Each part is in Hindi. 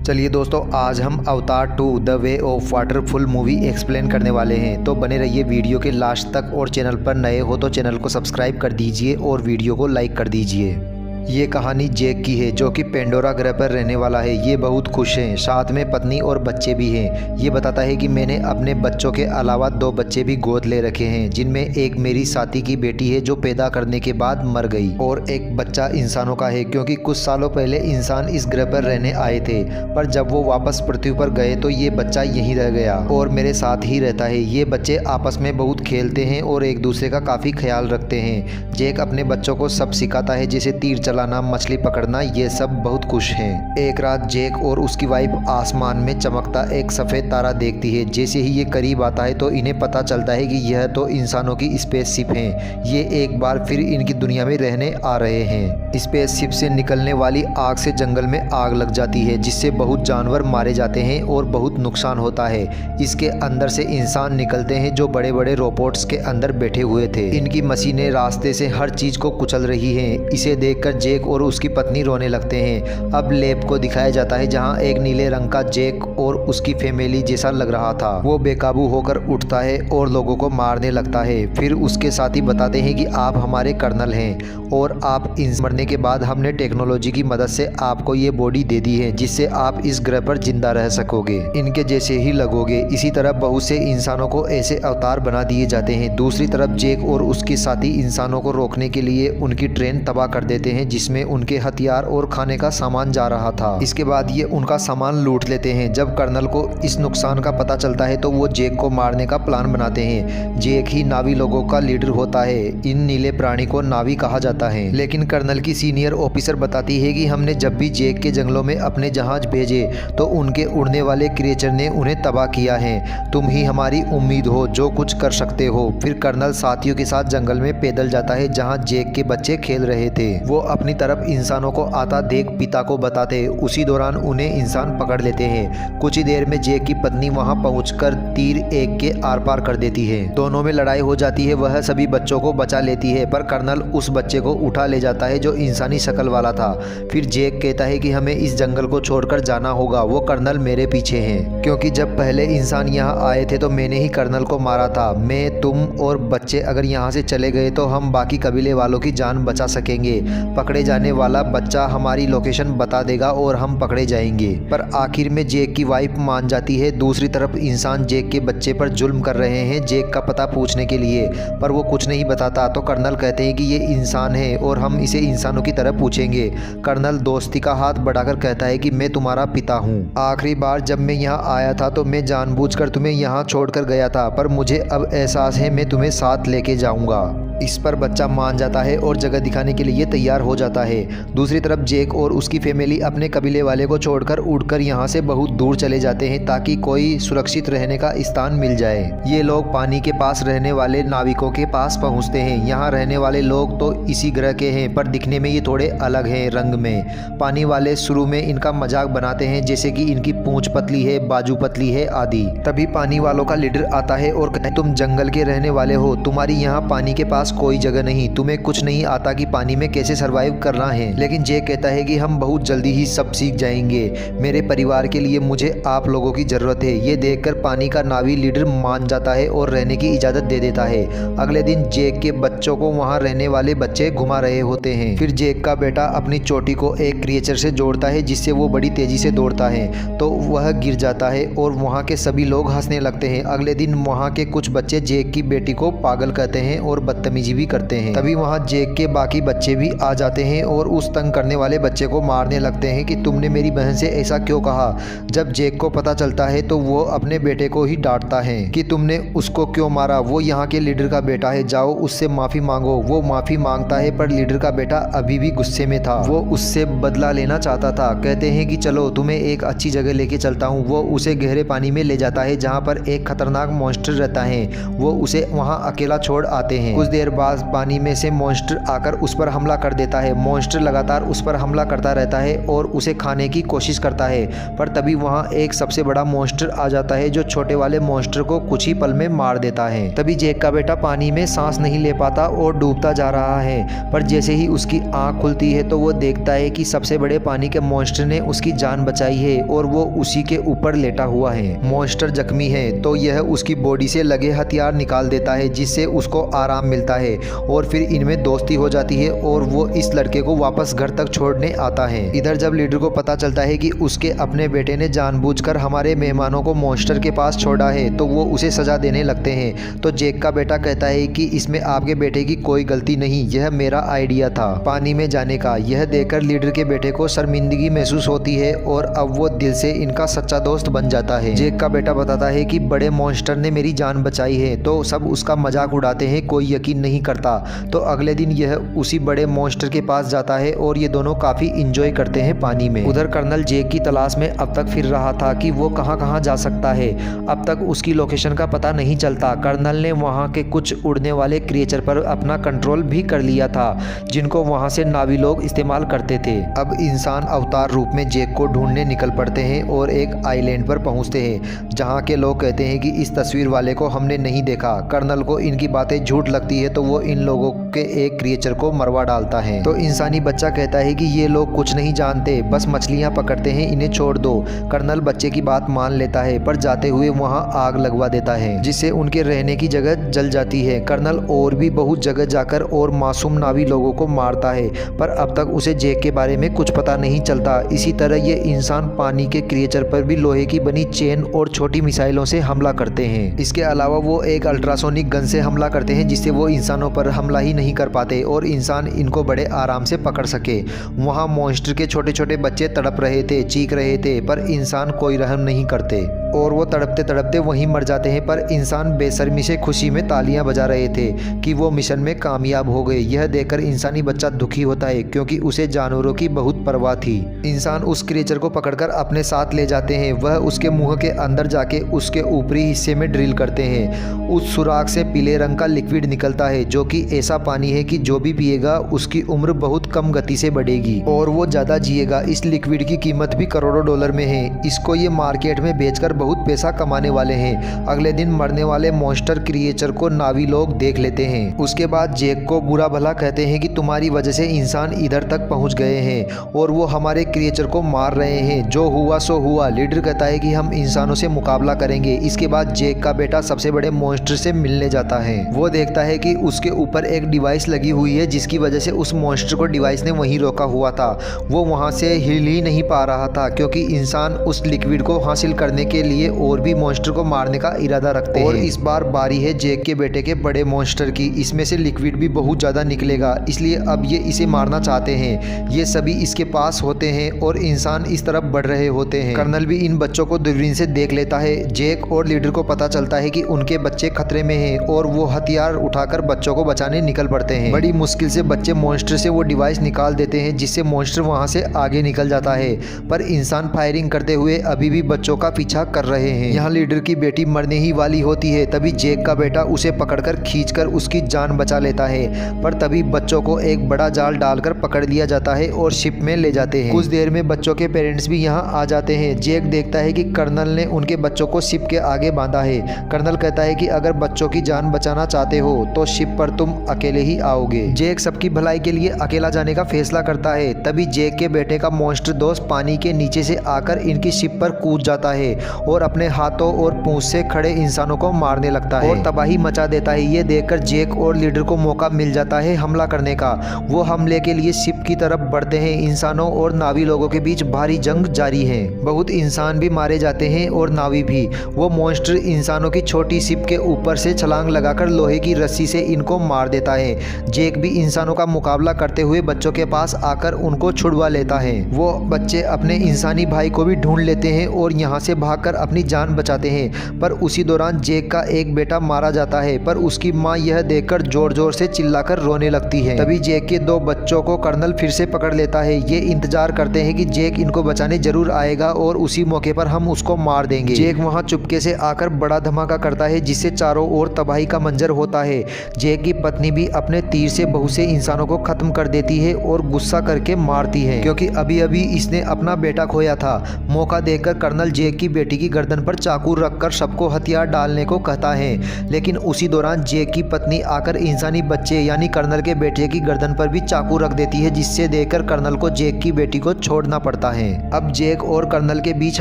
चलिए दोस्तों, आज हम अवतार 2 the way of water full movie explain करने वाले हैं। तो बने रहिए वीडियो के लास्ट तक और चैनल पर नए हो तो चैनल को सब्सक्राइब कर दीजिए और वीडियो को लाइक कर दीजिए। ये कहानी जैक की है जो कि पेंडोरा ग्रह पर रहने वाला है। ये बहुत खुश हैं, साथ में पत्नी और बच्चे भी हैं। ये बताता है कि मैंने अपने बच्चों के अलावा 2 बच्चे भी गोद ले रखे हैं, जिनमें एक मेरी साथी की बेटी है जो पैदा करने के बाद मर गई और एक बच्चा इंसानों का है, क्योंकि कुछ सालों पहले इंसान इस ग्रह पर रहने आए थे, पर जब वो वापस पृथ्वी पर गए तो ये बच्चा यहीं रह गया और मेरे साथ ही रहता है। ये बच्चे आपस में बहुत खेलते हैं और एक दूसरे का काफ़ी ख्याल रखते हैं। जैक अपने बच्चों को सब सिखाता है, जैसे तीर चलाना, मछली पकड़ना, ये सब बहुत खुश हैं। एक रात जैक और उसकी वाइफ आसमान में चमकता एक सफ़ेद तारा देखती है। जैसे ही ये करीब आता है तो इन्हें पता चलता है कि यह तो इंसानों की स्पेसशिप है। ये एक बार फिर इनकी दुनिया में रहने आ रहे हैं। स्पेसशिप से निकलने वाली आग से जंगल में आग लग जाती है, जिससे बहुत जानवर मारे जाते हैं और बहुत नुकसान होता है। इसके अंदर से इंसान निकलते हैं जो बड़े बड़े रोबोट्स के अंदर बैठे हुए थे। इनकी मशीनें रास्ते से हर चीज़ को कुचल रही हैं। इसे देखकर जैक और उसकी पत्नी रोने लगते हैं। अब लैब को दिखाया जाता है जहां एक नीले रंग का जैक और उसकी फैमिली जैसा लग रहा था। वो बेकाबू होकर उठता है और लोगों को मारने लगता है। फिर उसके साथी बताते हैं कि आप हमारे कर्नल हैं और आप मरने के बाद हमने टेक्नोलॉजी की मदद से आपको ये बॉडी दे दी है, जिससे आप इस ग्रह पर जिंदा रह सकोगे, इनके जैसे ही लगोगे। इसी तरह बहुत से इंसानों को ऐसे अवतार बना दिए जाते हैं। दूसरी तरफ जैक और उसके साथी इंसानों को रोकने के लिए उनकी ट्रेन तबाह कर देते हैं, जिसमें उनके हथियार और खाने का सामान जा रहा था। इसके बाद ये उनका सामान लूट लेते हैं। जब कर्नल को इस नुकसान का पता चलता है तो वो जैक को मारने का प्लान बनाते हैं। जैक ही नावी लोगों का लीडर होता है। इन नीले प्राणी को नावी कहा जाता है, लेकिन कर्नल की सीनियर ऑफिसर बताती है कि हमने जब भी जैक के जंगलों में अपने जहाज भेजे तो उनके उड़ने वाले क्रिएचर ने उन्हें तबाह किया है। तुम ही हमारी उम्मीद हो जो कुछ कर सकते हो। फिर कर्नल साथियों के साथ जंगल में पैदल जाता है जहाँ जैक के बच्चे खेल रहे थे। वो अपनी तरफ इंसानों को आता देख पिता को बताते। उसी दौरान उन्हें इंसान पकड़ लेते हैं। कुछ ही देर में जैक की पत्नी वहां पहुंचकर तीर एक के आर पार कर देती है। दोनों में लड़ाई हो जाती है। वह सभी बच्चों को बचा लेती है, पर कर्नल उस बच्चे को उठा ले जाता है जो इंसानी शक्ल वाला था। फिर जैक कहता है कि हमें इस जंगल को छोड़कर जाना होगा। वो कर्नल मेरे पीछे हैं, क्योंकि जब पहले इंसान यहाँ आए थे तो मैंने ही कर्नल को मारा था। मैं, तुम और बच्चे अगर यहाँ से चले गए तो हम बाकी कबीले वालों की जान बचा सकेंगे। पकड़े जाने वाला बच्चा हमारी लोकेशन बता देगा और हम पकड़े जाएंगे। पर आखिर में जैक की वाइफ मान जाती है। दूसरी तरफ इंसान जैक के बच्चे पर जुल्म कर रहे हैं जैक का पता पूछने के लिए, पर वो कुछ नहीं बताता। तो कर्नल कहते हैं कि ये इंसान है और हम इसे इंसानों की तरह पूछेंगे। कर्नल दोस्ती का हाथ बढ़ाकर कहता है कि मैं तुम्हारा पिता हूँ। आखिरी बार जब मैं यहाँ आया था तो मैं जानबूझकर तुम्हें यहाँ छोड़कर गया था, पर मुझे अब एहसास है मैं तुम्हें साथ लेके जाऊँगा। इस पर बच्चा मान जाता है और जगह दिखाने के लिए तैयार हो जाता है। दूसरी तरफ जैक और उसकी फैमिली अपने कबीले वाले को छोड़कर उड़कर यहाँ से बहुत दूर चले जाते हैं ताकि कोई सुरक्षित रहने का स्थान मिल जाए। ये लोग पानी के पास रहने वाले नाविकों के पास पहुँचते हैं। यहाँ रहने वाले लोग तो इसी ग्रह के हैं, पर दिखने में ये थोड़े अलग हैं रंग में। पानी वाले शुरू में इनका मजाक बनाते हैं, जैसे कि इनकी पूंछ पतली है, बाजू पतली है आदि। तभी पानी वालों का लीडर आता है और कहता है, तुम जंगल के रहने वाले हो, तुम्हारी यहाँ पानी के पास कोई जगह नहीं, तुम्हें कुछ नहीं आता कि पानी में कैसे सरवाइव करना है। लेकिन जैक कहता है कि हम बहुत जल्दी ही सब सीख जाएंगे। मेरे परिवार के लिए मुझे आप लोगों की जरूरत है। ये देखकर पानी का नावी लीडर मान जाता है और रहने की इजाजत दे देता है। अगले दिन जैक के बच्चों को वहां रहने वाले बच्चे घुमा रहे होते हैं। फिर जैक का बेटा अपनी चोटी को एक क्रिएचर से जोड़ता है, जिससे वो बड़ी तेजी से दौड़ता है, तो वह गिर जाता है और वहाँ के सभी लोग हंसने लगते हैं। अगले दिन वहाँ के कुछ बच्चे जैक की बेटी को पागल कहते हैं और बदतमीजी भी करते हैं। तभी वहां जैक के बाकी बच्चे भी आ जाते हैं और उस तंग करने वाले बच्चे को मारने लगते हैं कि तुमने मेरी बहन से ऐसा क्यों कहा। जब जैक को पता चलता है तो वो अपने बेटे को ही डांटता है कि तुमने उसको क्यों मारा। वो यहाँ के लीडर का बेटा है, जाओ उससे माफी मांगो। वो माफी मांगता है, पर लीडर का बेटा अभी भी गुस्से में था। वो उससे बदला लेना चाहता था। कहते हैं कि चलो तुम्हें एक अच्छी जगह लेके चलता हूँ। वो उसे गहरे पानी में ले जाता है जहाँ पर एक खतरनाक मॉन्स्टर रहता है। वो उसे वहाँ अकेला छोड़ आते हैं। कुछ देर देर बाद पानी में से मॉन्स्टर आकर उस पर हमला कर देता है। मॉन्स्टर लगातार उस पर हमला करता रहता है और उसे खाने की कोशिश करता है, पर तभी वहाँ एक सबसे बड़ा मॉन्स्टर आ जाता है जो छोटे वाले मॉन्स्टर को कुछ ही पल में मार देता है। तभी जैक का बेटा पानी में सांस नहीं ले पाता और डूबता जा रहा है, पर जैसे ही उसकी आंख खुलती है तो वो देखता है कि सबसे बड़े पानी के मॉन्स्टर ने उसकी जान बचाई है और वो उसी के ऊपर लेटा हुआ है। मॉन्स्टर जख्मी है तो यह उसकी बॉडी से लगे हथियार निकाल देता है, जिससे उसको आराम मिलता है और फिर इनमें दोस्ती हो जाती है और वो इस लड़के को वापस घर तक छोड़ने आता है। इधर जब लीडर को पता चलता है कि उसके अपने बेटे ने जानबूझकर हमारे मेहमानों को मॉन्स्टर के पास छोड़ा है तो वो उसे सजा देने लगते हैं। तो जैक का बेटा कहता है कि इसमें आपके बेटे की कोई गलती नहीं, यह मेरा आइडिया था पानी में जाने का। यह देखकर लीडर के बेटे को शर्मिंदगी महसूस होती है और अब वो दिल से इनका सच्चा दोस्त बन जाता है। जैक का बेटा बताता है कि बड़े मॉन्स्टर ने मेरी जान बचाई है, तो सब उसका मजाक उड़ाते हैं, कोई यकीन नहीं करता। तो अगले दिन यह उसी बड़े मॉन्स्टर के पास जाता है और ये दोनों काफी इंजॉय करते हैं पानी में। उधर कर्नल जैक की तलाश में अब तक फिर रहा था कि वो कहां जा सकता है। अब तक उसकी लोकेशन का पता नहीं चलता। कर्नल ने वहां के कुछ उड़ने वाले क्रिएचर पर अपना कंट्रोल भी कर लिया था, जिनको वहां से नावी लोग इस्तेमाल करते थे। अब इंसान अवतार रूप में जैक को ढूंढने निकल पड़ते हैं और एक आइलैंड पर पहुंचते हैं, जहां के लोग कहते हैं कि इस तस्वीर वाले को हमने नहीं देखा। कर्नल को इनकी बातें झूठ लगती है तो वो इन लोगों के एक क्रिएचर को मरवा डालता है। तो इंसानी बच्चा कहता है कि ये लोग कुछ नहीं जानते, बस मछलियां पकड़ते हैं, इन्हें छोड़ दो। कर्नल बच्चे की बात मान लेता है, पर जाते हुए वहां आग लगवा देता है, जिससे उनके रहने की जगह जल जाती है। कर्नल और भी बहुत जगह जाकर और मासूम नावी लोगों को मारता है, पर अब तक उसे जैक के बारे में कुछ पता नहीं चलता। इसी तरह ये इंसान पानी के क्रिएचर पर भी लोहे की बनी चेन और छोटी मिसाइलों से हमला करते हैं। इसके अलावा वो एक अल्ट्रासोनिक गन से हमला करते हैं, जिससे वो इंसानों पर हमला ही नहीं कर पाते और इंसान इनको बड़े आराम से पकड़ सके। वहाँ मॉन्स्टर के छोटे छोटे बच्चे तड़प रहे थे, चीख रहे थे, पर इंसान कोई रहम नहीं करते और वो तड़पते तड़पते वहीं मर जाते हैं। पर इंसान बेशर्मी से खुशी में तालियां बजा रहे थे कि वो मिशन में कामयाब हो गए। यह देखकर इंसानी बच्चा दुखी होता है, क्योंकि उसे जानवरों की बहुत परवाह थी। इंसान उस क्रिएचर को पकड़कर अपने साथ ले जाते हैं। वह उसके मुंह के अंदर जाके उसके ऊपरी हिस्से में ड्रिल करते हैं। उस सुराख से पीले रंग का लिक्विड निकलता है, जो कि ऐसा पानी है कि जो भी पिएगा उसकी उम्र बहुत कम गति से बढ़ेगी और वो ज़्यादा जिएगा। इस लिक्विड की कीमत भी करोड़ों डॉलर में है। इसको ये मार्केट में बेचकर बहुत पैसा कमाने वाले हैं। अगले दिन मरने वाले मॉन्स्टर क्रिएचर को नावी लोग देख लेते हैं। उसके बाद जैक को बुरा भला कहते हैं कि तुम्हारी वजह से इंसान इधर तक पहुंच गए हैं और वो हमारे क्रिएचर को मार रहे हैं। जो हुआ सो हुआ। लीडर कहता है कि हम इंसानों से मुकाबला करेंगे। इसके बाद जैक का बेटा सबसे बड़े मॉन्स्टर से मिलने जाता है। वो देखता है कि उसके ऊपर एक डिवाइस लगी हुई है, जिसकी वजह से उस मॉन्स्टर को डिवाइस ने वहीं रोका हुआ था। वो वहां से हिल ही नहीं पा रहा था, क्योंकि इंसान उस लिक्विड को हासिल करने के लिए और भी मॉन्स्टर को मारने का इरादा रखते हैं। और इस बार बारी है जैक के बेटे के बड़े मॉन्स्टर की। इसमें से लिक्विड भी बहुत ज़्यादा निकलेगा, इसलिए अब ये इसे मारना चाहते हैं। ये सभी इसके पास होते हैं और इंसान इस तरफ बढ़ रहे होते हैं। कर्नल भी इन बच्चों को दूरबीन से देख लेता है। जैक और लीडर को पता चलता है कि उनके बच्चे खतरे में हैं और वो हथियार उठाकर बच्चों को बचाने निकल पड़ते हैं। बड़ी मुश्किल से बच्चे मॉन्स्टर से वो डिवाइस निकाल देते हैं, जिससे मॉन्स्टर वहां से आगे निकल जाता है। पर इंसान फायरिंग करते हुए अभी भी बच्चों का पीछा कर रहे हैं। यहाँ लीडर की बेटी मरने ही वाली होती है, तभी जैक का बेटा उसे पकड़कर खींचकर उसकी जान बचा लेता है। पर तभी बच्चों को एक बड़ा जाल डालकर पकड़ लिया जाता है और शिप में ले जाते हैं। कुछ देर में बच्चों के पेरेंट्स भी यहाँ आ जाते हैं। जैक देखता है कि कर्नल ने उनके बच्चों को शिप के आगे बांधा है। कर्नल कहता है कि अगर बच्चों की जान बचाना चाहते हो तो शिप पर तुम अकेले ही आओगे। जैक सबकी भलाई के लिए अकेला जाने का फैसला करता है। तभी जैक के बेटे का मॉन्स्टर दोस्त पानी के नीचे से आकर इनकी शिप पर कूद जाता है और अपने हाथों और पूंछ से खड़े इंसानों को मारने लगता है और तबाही मचा देता है। ये देखकर जैक और लीडर को मौका मिल जाता है हमला करने का। वो हमले के लिए शिप की तरफ बढ़ते हैं। इंसानों और नावी लोगों के बीच भारी जंग जारी है। बहुत इंसान भी मारे जाते हैं और नावी भी। वो मॉन्स्टर इंसानों की छोटी शिप के ऊपर से छलांग लगाकर लोहे की रस्सी से इनको मार देता है। जैक भी इंसानों का मुकाबला करते हुए बच्चों के पास आकर उनको छुड़वा लेता है। वो बच्चे अपने इंसानी भाई को भी ढूंढ लेते हैं और यहाँ से भागकर अपनी जान बचाते हैं। पर उसी दौरान जैक का एक बेटा मारा जाता है, पर उसकी माँ यह देखकर जोर जोर से चिल्लाकर रोने लगती है। तभी जैक के दो बच्चों को कर्नल फिर से पकड़ लेता है। ये इंतजार करते हैं कि जैक इनको बचाने जरूर आएगा और उसी मौके पर हम उसको मार देंगे। जैक वहाँ चुपके से आकर बड़ा धमाका करता है, जिससे चारों ओर तबाही का मंजर होता है। जैक की पत्नी भी अपने तीर से बहुत से इंसानों को खत्म कर देती है और गुस्सा करके मारती है, क्योंकि अभी अभी इसने अपना बेटा खोया था। मौका देखकर कर्नल जैक की बेटी की गर्दन पर चाकू रखकर सबको हथियार डालने को कहता है, लेकिन उसी दौरान जैक की पत्नी आकर इंसानी बच्चे यानी कर्नल के बेटे की गर्दन पर भी चाकू रख देती है, जिससे देखकर कर्नल को जैक की बेटी को छोड़ना पड़ता है। अब जैक और कर्नल के बीच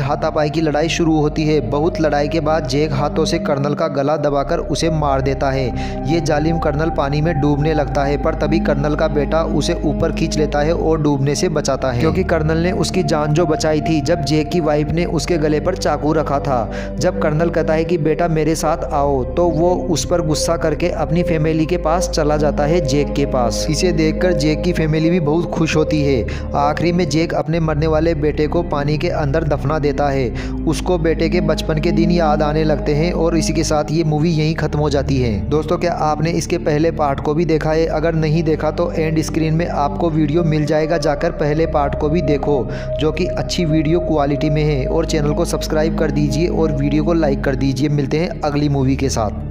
हाथापाई की लड़ाई शुरू होती है। बहुत लड़ाई के बाद जैक हाथों से कर्नल का गला दबाकर उसे मार देता है। ये जालिम कर्नल पानी में डूबने लगता है, पर तभी कर्नल का बेटा उसे ऊपर खींच लेता है और डूबने से बचाता है, क्योंकि कर्नल ने उसकी जान जो बचाई थी जब जैक की वाइफ ने उसके गले पर चाकू रखा था। जब कर्नल कहता है कि बेटा मेरे साथ आओ, तो वो उस पर गुस्सा करके अपनी फैमिली के पास चला जाता है, जैक के पास। इसे देखकर जैक की फैमिली भी बहुत खुश होती है। आखिरी में जैक अपने मरने वाले बेटे को पानी के अंदर दफना देता है। उसको बेटे के बचपन के दिन याद आने लगते हैं और इसी के साथ ये मूवी यहीं खत्म हो जाती है। दोस्तों, क्या आपने इसके पहले पार्ट को भी देखा है? अगर नहीं देखा तो एंड स्क्रीन में आपको वीडियो मिल जाएगा, जाकर पहले पार्ट को भी देखो, जो कि अच्छी वीडियो क्वालिटी में है। और चैनल को सब्सक्राइब कर दीजिए और वीडियो को लाइक कर दीजिए। मिलते हैं अगली मूवी के साथ।